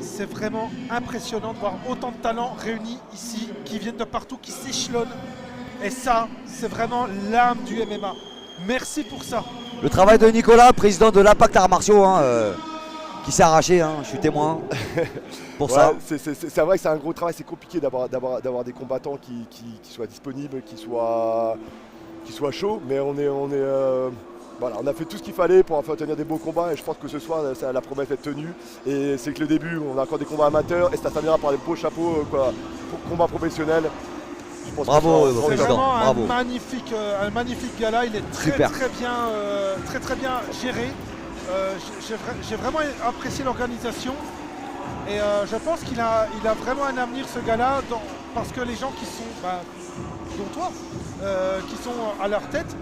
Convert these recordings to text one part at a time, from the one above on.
C'est vraiment impressionnant de voir autant de talents réunis ici, qui viennent de partout, qui s'échelonnent. Et ça, c'est vraiment l'âme du MMA. Merci pour ça. Le travail de Nicolas, président de l'Impact Arts Martiaux, qui s'est arraché, je suis témoin pour ça. C'est vrai que c'est un gros travail, c'est compliqué d'avoir des combattants qui soient disponibles, qui soient chauds, mais voilà, on a fait tout ce qu'il fallait pour faire tenir des beaux combats et je pense que ce soir la promesse est tenue et c'est que le début, on a encore des combats amateurs et ça terminera par des beaux chapeaux pour combat professionnel. Bravo, c'est vraiment bravo. un magnifique gala, il est très bien géré. J'ai vraiment apprécié l'organisation et je pense qu'il a vraiment un avenir ce gala parce que les gens qui sont, dont toi, qui sont à leur tête,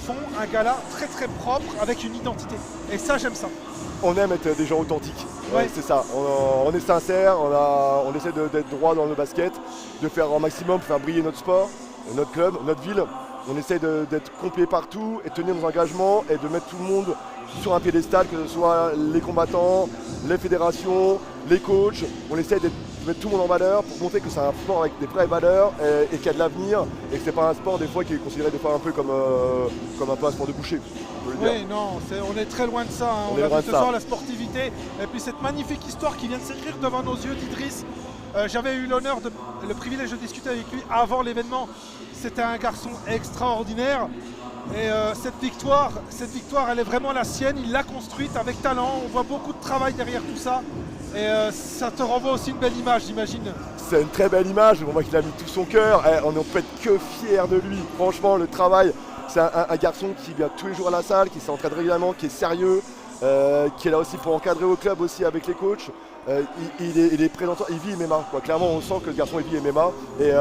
font un gala très propre avec une identité. Et ça, j'aime ça. On aime être des gens authentiques, ouais. C'est ça. On est sincère, on essaie d'être droit dans le basket, de faire un maximum pour faire briller notre sport, notre club, notre ville. On essaie d'être complet partout et tenir nos engagements et de mettre tout le monde sur un piédestal, que ce soit les combattants, les fédérations, les coachs. On essaie de mettre tout le monde en valeur pour montrer que c'est un sport avec des vraies valeurs et qu'il y a de l'avenir et que c'est pas un sport des fois qui est considéré des fois un peu comme un peu un sport de boucher. Oui, non, on est très loin de ça. On a vu ce soir la sportivité et puis cette magnifique histoire qui vient de s'écrire devant nos yeux d'Idriss. J'avais eu le privilège de discuter avec lui avant l'événement. C'était un garçon extraordinaire. Et cette victoire, elle est vraiment la sienne. Il l'a construite avec talent. On voit beaucoup de travail derrière tout ça. Et ça te renvoie aussi une belle image, j'imagine. C'est une très belle image. On voit qu'il a mis tout son cœur. On ne peut être que fiers de lui. Franchement, le travail, c'est un garçon qui vient tous les jours à la salle, qui s'entraîne régulièrement, qui est sérieux, qui est là aussi pour encadrer au club aussi avec les coachs. Il est présentant, il vit MMA. Clairement, on sent que le garçon il vit MMA. Et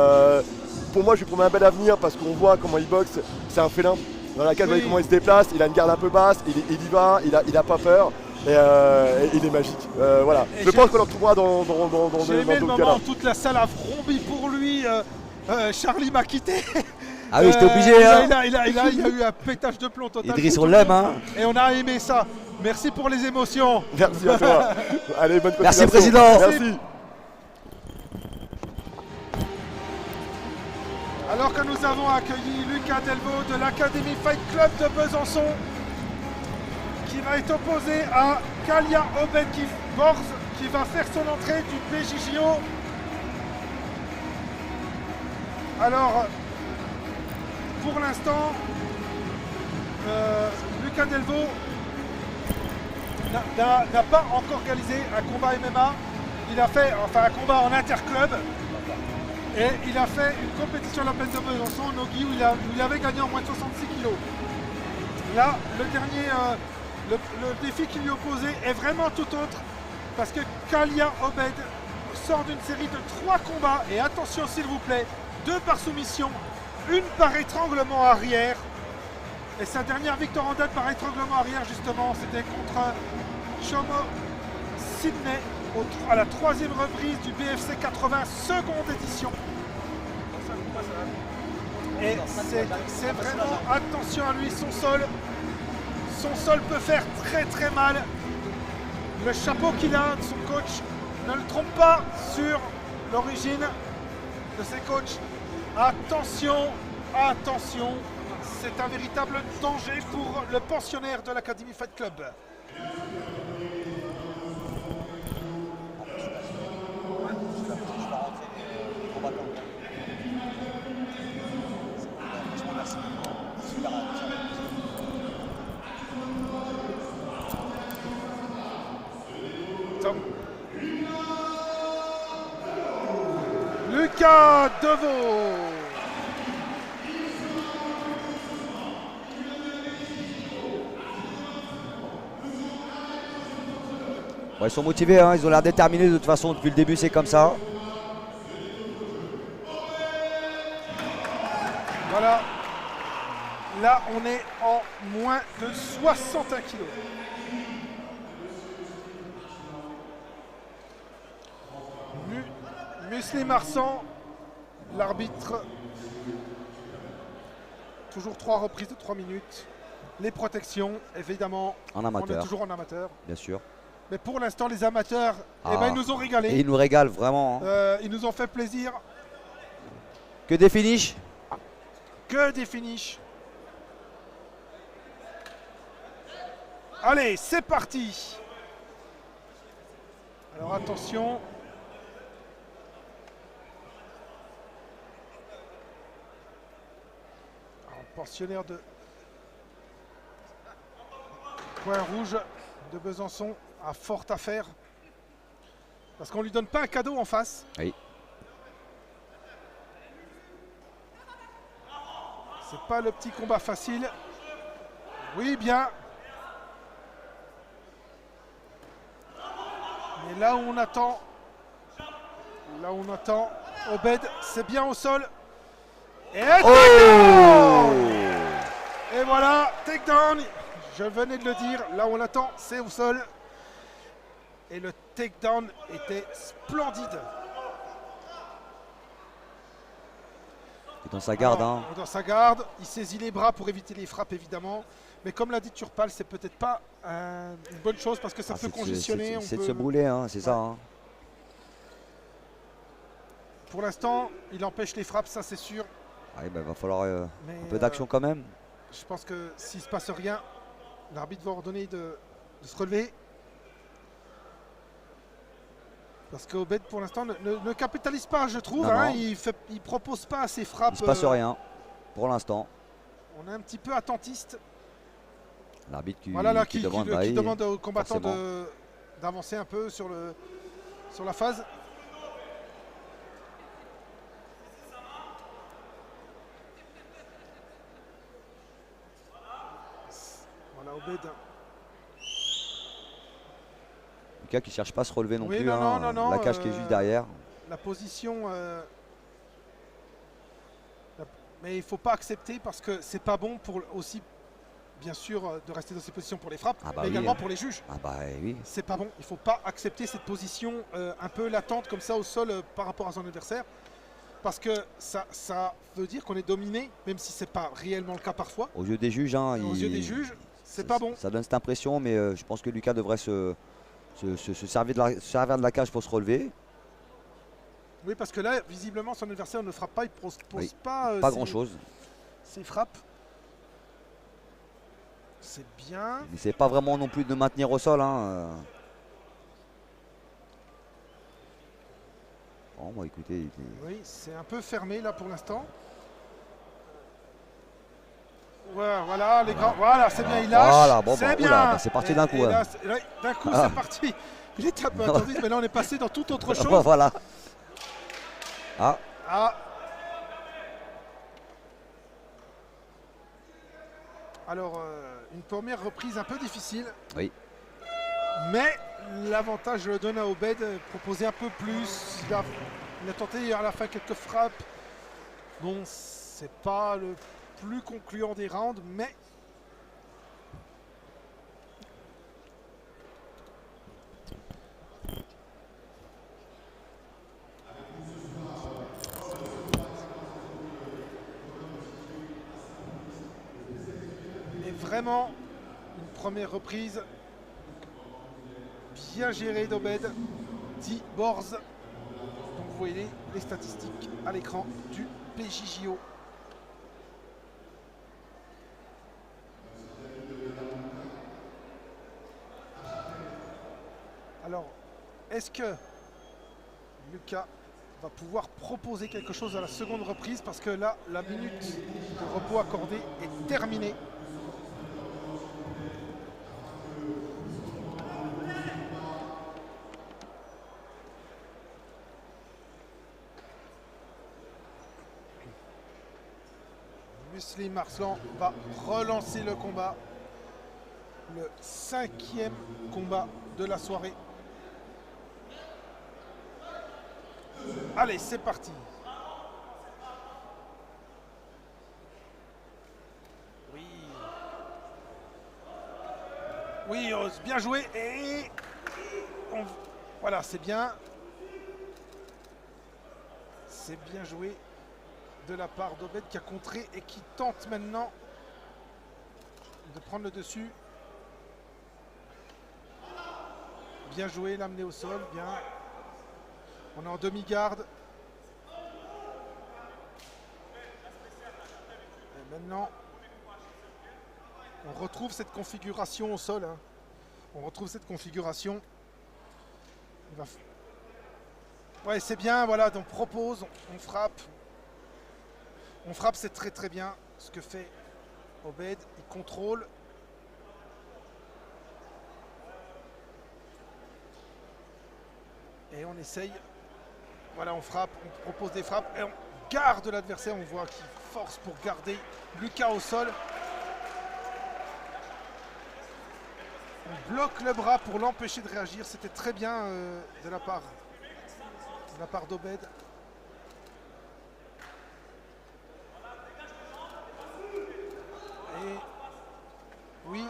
pour moi, je lui promets un bel avenir parce qu'on voit comment il boxe. C'est un félin. Dans laquelle vous voyez comment il se déplace, il a une garde un peu basse, il y va, il a pas peur et il est magique. Voilà. Je pense qu'on le retrouvera dans j'ai aimé le moment où toute la salle a frombi pour lui. Charlie m'a quitté. Ah oui, j'étais obligé. Il y a eu un pétage de plomb total. Idriss, on l'aime. Et on a aimé ça. Merci pour les émotions. Merci à toi. Allez, bonne continuation. Merci, président. Merci. Alors que nous avons accueilli Lucas Delvaux de l'Academy Fight Club de Besançon, qui va être opposé à Kalia Obedkiborz, qui va faire son entrée du PJJO. Alors, pour l'instant, Lucas Delvaux n'a pas encore réalisé un combat MMA. Il a fait un combat en interclub. Et il a fait une compétition à l'Open de Besançon, Nogi, où il avait gagné en moins de 66 kg. Là, le défi qui lui opposait est vraiment tout autre, parce que Kalia Obed sort d'une série de 3 combats, et attention s'il vous plaît, 2 par soumission, 1 par étranglement arrière. Et sa dernière victoire en date par étranglement arrière, justement, c'était contre Chomo Sydney, à la 3e reprise du BFC 80, seconde édition. Et c'est vraiment attention à lui, son sol peut faire très mal. Le chapeau qu'il a de son coach ne le trompe pas sur l'origine de ses coachs. Attention, c'est un véritable danger pour le pensionnaire de l'Academy Fight Club. Lucas Delvaux. Ouais, ils sont motivés, ils ont l'air déterminés de toute façon depuis le début, c'est comme ça. Voilà. Là, on est en moins de 61 kg. Muslim Marsan, l'arbitre. Toujours 3 reprises de 3 minutes. Les protections, évidemment. En amateur. On est toujours en amateur. Bien sûr. Mais pour l'instant, les amateurs, eh ben, ils nous ont Et régalé. il nous régale vraiment. Hein. Ils nous ont fait plaisir. Que des finishes. Que des finishes. Allez, c'est parti. Alors attention. Alors, pensionnaire de Coin Rouge de Besançon a fort à faire. Parce qu'on lui donne pas un cadeau en face. Oui. C'est pas le petit combat facile. Oui, bien. Mais là où on attend, Obed, c'est bien au sol. Et takedown. Et voilà, takedown. Je venais de le dire, là où on attend, c'est au sol. Et le takedown était splendide. Dans sa garde. Alors, Hein. dans sa garde, il saisit les bras pour éviter les frappes évidemment. Mais comme l'a dit Turpal, c'est peut-être pas une bonne chose parce que ça peut congestionner. C'est de se brûler, hein, c'est ça. Hein. Pour l'instant, il empêche les frappes, ça c'est sûr. Ah, il va falloir un peu d'action quand même. Je pense que s'il ne se passe rien, l'arbitre va ordonner de se relever. Parce qu'Obed pour l'instant ne capitalise pas, je trouve. Non, hein. non. Il propose pas ses frappes. Il ne se passe rien pour l'instant. On est un petit peu attentiste. L'arbitre qui, voilà, qui demande, qui demande aux combattants forcément. d'avancer un peu sur la phase. Voilà, Obed. Lucas qui cherche pas à se relever non Oui, plus. non, hein. non, La cage qui est juste derrière. La position. Mais il ne faut pas accepter parce que c'est pas bon pour aussi, bien sûr, de rester dans ces positions pour les frappes, Ah bah mais oui, également hein. pour les juges. Ah bah oui. C'est pas bon. Il ne faut pas accepter cette position un peu latente comme ça au sol par rapport à son adversaire. Parce que ça veut dire qu'on est dominé, même si c'est pas réellement le cas parfois. Aux yeux des juges, hein, Aux yeux des juges, c'est pas bon. Ça donne cette impression, mais je pense que Lucas devrait se servir de la cage pour se relever. Oui, parce que là, visiblement, son adversaire ne frappe pas, il pose Oui, pas, pas grand-chose. ses frappes. C'est bien. Il n'essaie pas vraiment non plus de maintenir au sol. Hein. Bon, bon, écoutez. Oui, c'est un peu fermé là pour l'instant. Ouais, voilà, les grands. Voilà, c'est bien, il lâche. Voilà, bon, c'est bah, bien. oula, bah, c'est parti d'un coup. Hein. D'un coup, c'est parti. Il était un peu attendu, mais là, on est passé dans toute autre chose. Voilà. Ah. Ah. Alors, une première reprise un peu difficile. Oui. Mais l'avantage le donne à Obed, proposer un peu plus. Il a tenté à la fin quelques frappes. Bon, c'est pas le plus concluant des rounds, mais vraiment une première reprise bien gérée d'Obed, 10 boards. Donc vous voyez les statistiques à l'écran du PJJO. Alors, est-ce que Lucas va pouvoir proposer quelque chose à la seconde reprise? Parce que là, la minute de repos accordée est terminée. Muslim Arslan va relancer le combat. Le 5e combat de la soirée. Allez, c'est parti. Oui. Oui, Oz, bien joué. Et voilà, c'est bien. C'est bien joué de la part d'Obed qui a contré et qui tente maintenant de prendre le dessus. Bien joué, l'amener au sol, bien. On est en demi-garde. Et maintenant, on retrouve cette configuration au sol. Hein. On retrouve cette configuration. Ouais, c'est bien, voilà, on propose, on frappe. On frappe, c'est très très bien ce que fait Obed. Il contrôle. Et on essaye. Voilà, on frappe, on propose des frappes et on garde l'adversaire. On voit qu'il force pour garder Lucas au sol. On bloque le bras pour l'empêcher de réagir. C'était très bien de la part d'Obed. Et oui,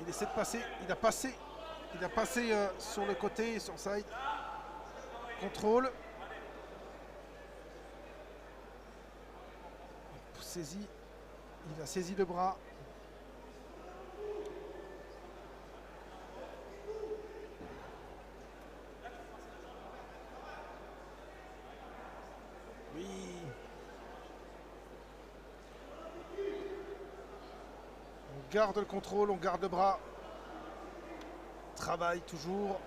il essaie de passer. Il a passé sur le côté, sur side. Contrôle. Il a saisi le bras. Oui. On garde le contrôle, on garde le bras. Travaille toujours.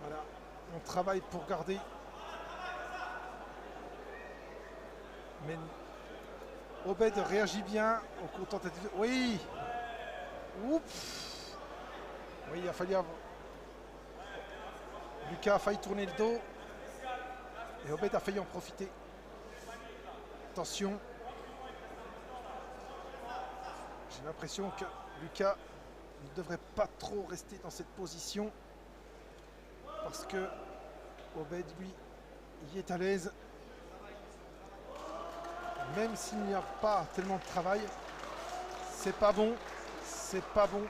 Voilà, on travaille pour garder. Mais Obed réagit bien aux tentatives. Oui. Oups. Oui, il a fallu avoir. Lucas a failli tourner le dos. Et Obed a failli en profiter. Attention. J'ai l'impression que Lucas ne devrait pas trop rester dans cette position. Parce que Obed, lui, y est à l'aise. Même s'il n'y a pas tellement de travail, c'est pas bon. C'est pas bon.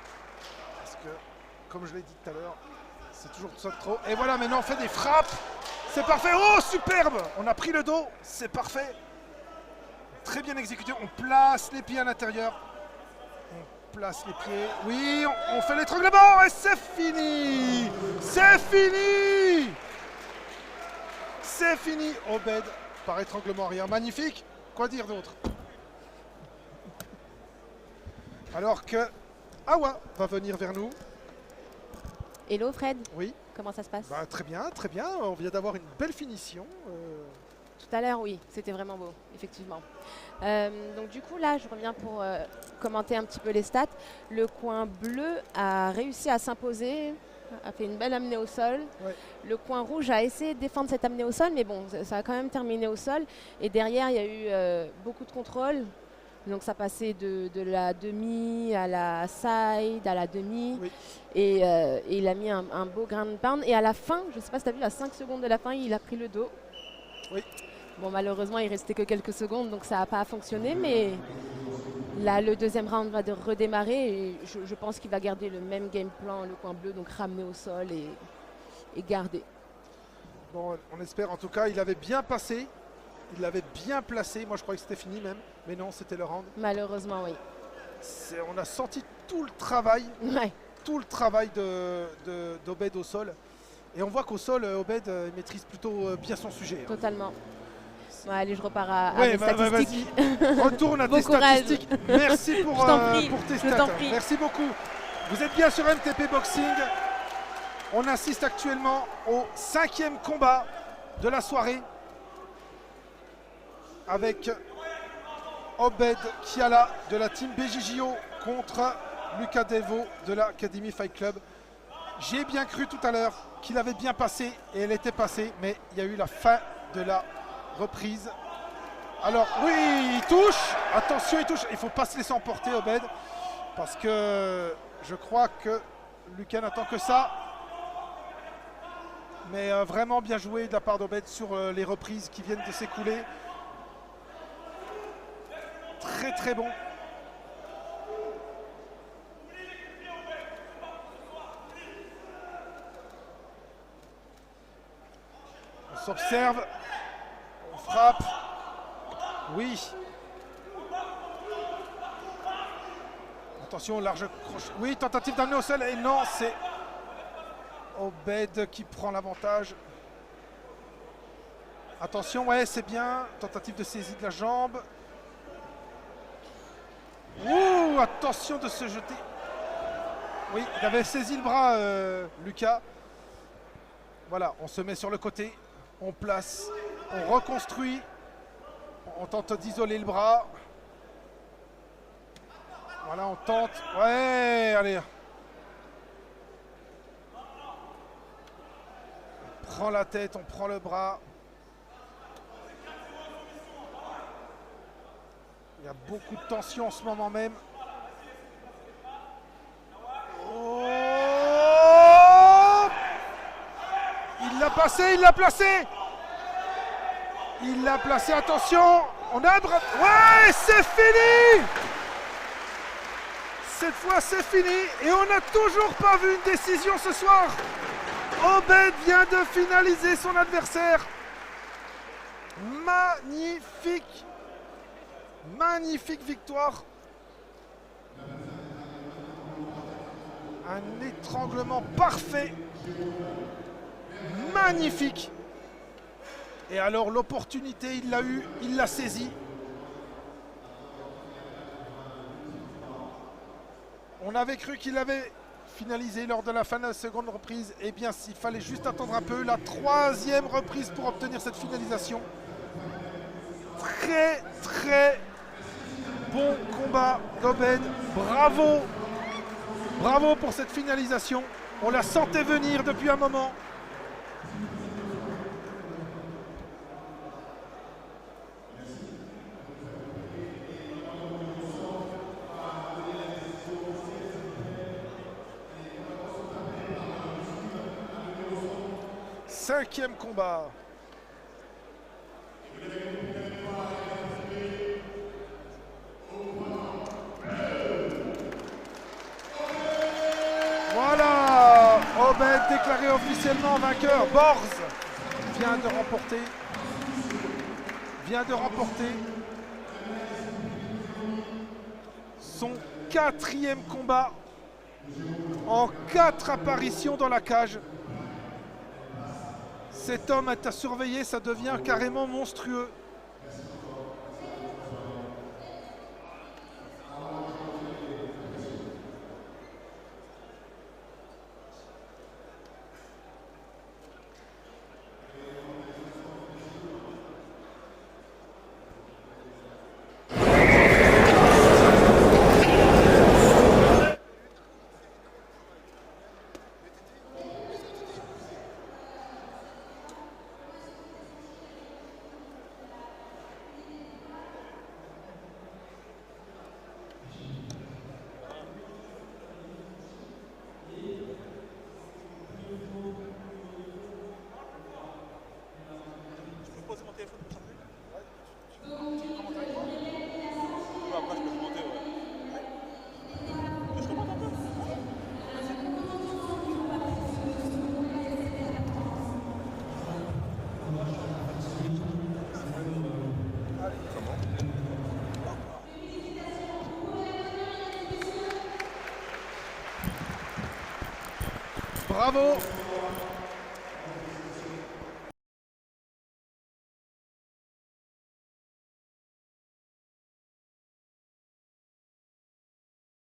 Parce que, comme je l'ai dit tout à l'heure, c'est toujours tout ça de trop. Et voilà, maintenant on fait des frappes. C'est parfait. Oh, superbe. On a pris le dos. C'est parfait. Très bien exécuté. On place les pieds à l'intérieur. On place les pieds. Oui, on fait l'étranglement. Et c'est fini. C'est fini. C'est fini. Obed par étranglement arrière. Magnifique. Quoi dire d'autre? Alors que Awa va venir vers nous. Hello Fred. Oui. Comment ça se passe? Bah, très bien, très bien. On vient d'avoir une belle finition. Tout à l'heure, oui, c'était vraiment beau, effectivement. Donc du coup, là, je reviens pour commenter un petit peu les stats. Le coin bleu a réussi à s'imposer, a fait une belle amenée au sol. Ouais. Le coin rouge a essayé de défendre cette amenée au sol, mais bon, ça a quand même terminé au sol. Et derrière, il y a eu beaucoup de contrôle. Donc ça passait de la demi à la side, à la demi. Oui. Et il a mis un beau ground pound. Et à la fin, je ne sais pas si tu as vu, à 5 secondes de la fin, il a pris le dos. Oui. Bon, malheureusement, il restait que quelques secondes, donc ça n'a pas fonctionné. Mais là, le deuxième round va redémarrer. Et je pense qu'il va garder le même game plan, le coin bleu, donc ramener au sol et garder. Bon, on espère. En tout cas, il avait bien passé. Il l'avait bien placé. Moi, je croyais que c'était fini même. Mais non, c'était le round. Malheureusement, oui. On a senti tout le travail. Ouais. Tout le travail d'Obed au sol. Et on voit qu'au sol, Obed maîtrise plutôt bien son sujet. Hein. Totalement. Bon, allez, je repars à Ouais, mes statistiques. vas-y. Retourne à Bon tes courage. statistiques. Merci pour tes je stats. t'en prie. Merci beaucoup. Vous êtes bien sur MTP Boxing. On assiste actuellement au 5e combat de la soirée avec Obed Kiala de la team BJJO contre Lucas Delvaux de l'Academy Fight Club. J'ai bien cru tout à l'heure qu'il avait bien passé et elle était passée, mais il y a eu la fin de la reprise. Alors oui, il touche, attention, il touche, il ne faut pas se laisser emporter Obed, parce que je crois que Lucas n'attend que ça. Mais vraiment bien joué de la part d'Obed sur les reprises qui viennent de s'écouler. Très très bon. On s'observe. On frappe. Oui. Attention, large crochet. Oui, tentative d'amener au sol. Et non, c'est Obed qui prend l'avantage. Attention, ouais, c'est bien. Tentative de saisie de la jambe. Ouh, attention de se jeter. Oui, il avait saisi le bras, Lucas. Voilà, on se met sur le côté. On place, on reconstruit. On tente d'isoler le bras. Voilà, on tente. Ouais, allez. On prend la tête, on prend le bras. Il y a beaucoup de tension en ce moment même. Oh! Il l'a passé, il l'a placé. Il l'a placé, attention. On a un bras. Ouais, c'est fini! Cette fois, c'est fini. Et on n'a toujours pas vu une décision ce soir. Obed vient de finaliser son adversaire. Magnifique. Magnifique victoire. Un étranglement parfait. Magnifique. Et alors l'opportunité, il l'a eu, il l'a saisie. On avait cru qu'il avait finalisé lors de la fin de la seconde reprise. Eh bien, il fallait juste attendre un peu. La troisième reprise pour obtenir cette finalisation. Très, très bon combat d'Obed. Bravo. Bravo pour cette finalisation. On la sentait venir depuis un moment. Cinquième combat. Voilà, Obed déclaré officiellement vainqueur. Borz vient de remporter son quatrième combat en 4 apparitions dans la cage. Cet homme est à surveiller, ça devient carrément monstrueux. Bravo.